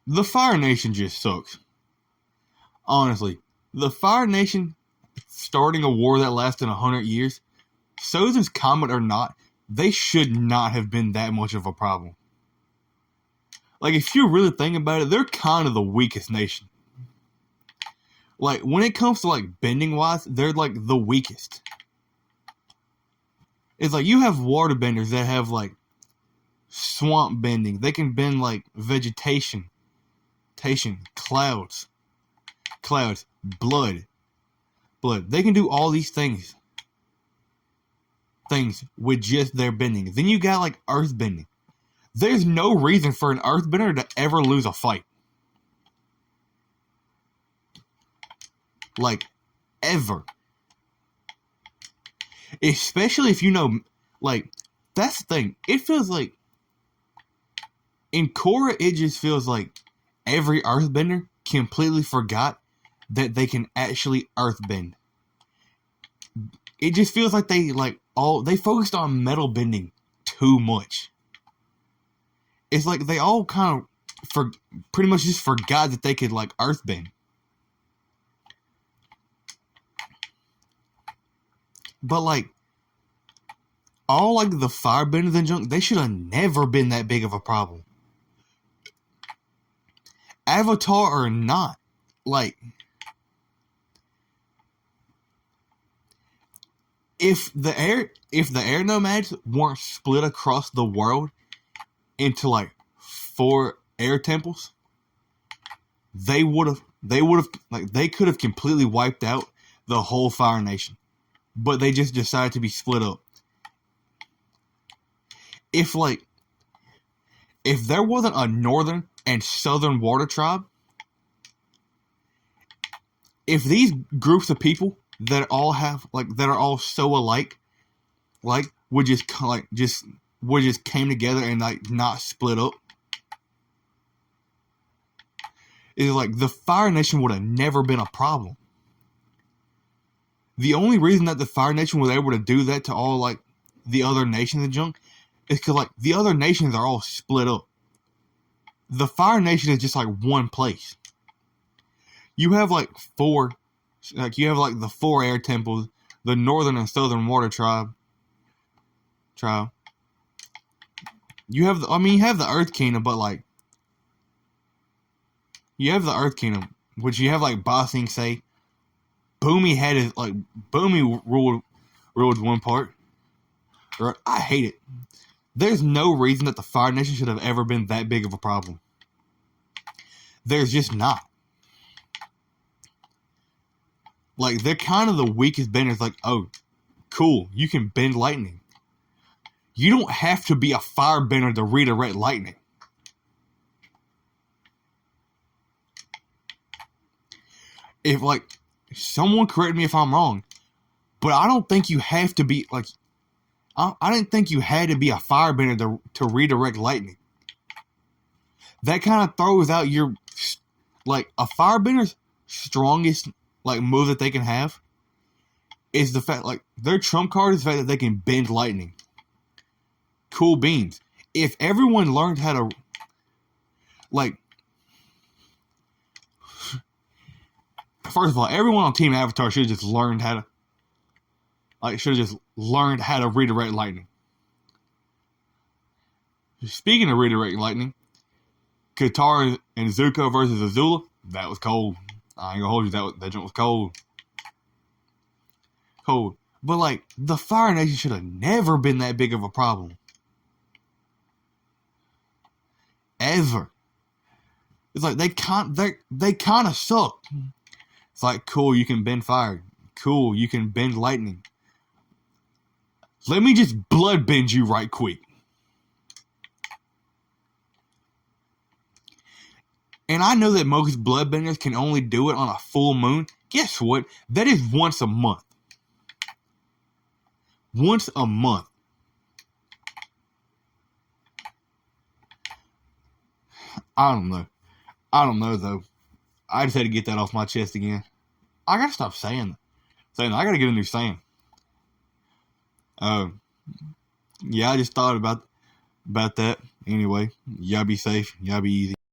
The Fire Nation just sucks. Honestly, the Fire Nation starting a war that lasted 100 years, Sozin's Comet or not, they should not have been that much of a problem. Like, if you really think about it, they're kind of the weakest nation. Like, when it comes to, like, bending-wise, they're, like, the weakest. It's like, you have waterbenders that have, like, swamp bending. They can bend, like, vegetation, clouds, blood. They can do all these things with just their bending. Then you got, like, earth bending. There's no reason for an earthbender to ever lose a fight. Like, ever. Especially if you know, like, that's the thing. It feels like, in Korra, it just feels like every earthbender completely forgot that they can actually earthbend. It just feels like they focused on metal bending too much. It's like they all kind of pretty much just forgot that they could, like, earthbend. But, like, all, like, the firebenders and junk, they should have never been that big of a problem. Avatar or not, like, if the air nomads weren't split across the world into, like, 4 air temples, they could have completely wiped out the whole Fire Nation. But they just decided to be split up. If there wasn't a northern and southern water tribe, if these groups of people that are all so alike, like, would just came together and, like, not split up, it's like the Fire Nation would have never been a problem. The only reason that the Fire Nation was able to do that to all, like, the other nations and junk is because, like, the other nations are all split up. The Fire Nation is just, like, one place. You have, like, the 4 air temples, the northern and southern water tribe. You have the Earth Kingdom, but, like, you have the Earth Kingdom, which you have, like, Ba Sing Se. Boomy ruled one part. I hate it. There's no reason that the Fire Nation should have ever been that big of a problem. There's just not. Like, they're kind of the weakest benders. Like, oh, cool, you can bend lightning. You don't have to be a firebender to redirect lightning. If, like, someone correct me if I'm wrong, but I don't think you have to be, like, I didn't think you had to be a firebender to redirect lightning. That kind of throws out your, like, a firebender's strongest, like, move that they can have is the fact, like, their trump card is the fact that they can bend lightning. Cool beans. If everyone learned how to, like, first of all, everyone on Team Avatar should have just learned how to redirect lightning. Speaking of redirecting lightning, Katara and Zuko versus Azula, that was cold. I ain't gonna hold you, that joint was cold. Cold. But, like, the Fire Nation should have never been that big of a problem. Ever. It's like they kind of suck. It's like, cool, you can bend fire. Cool, you can bend lightning. Let me just blood bend you right quick. And I know that most bloodbenders can only do it on a full moon. Guess what? That is once a month. Once a month. I don't know, though. I just had to get that off my chest again. I gotta stop saying that. I gotta get a new saying. Yeah, I just thought about that. Anyway, y'all be safe. Y'all be easy.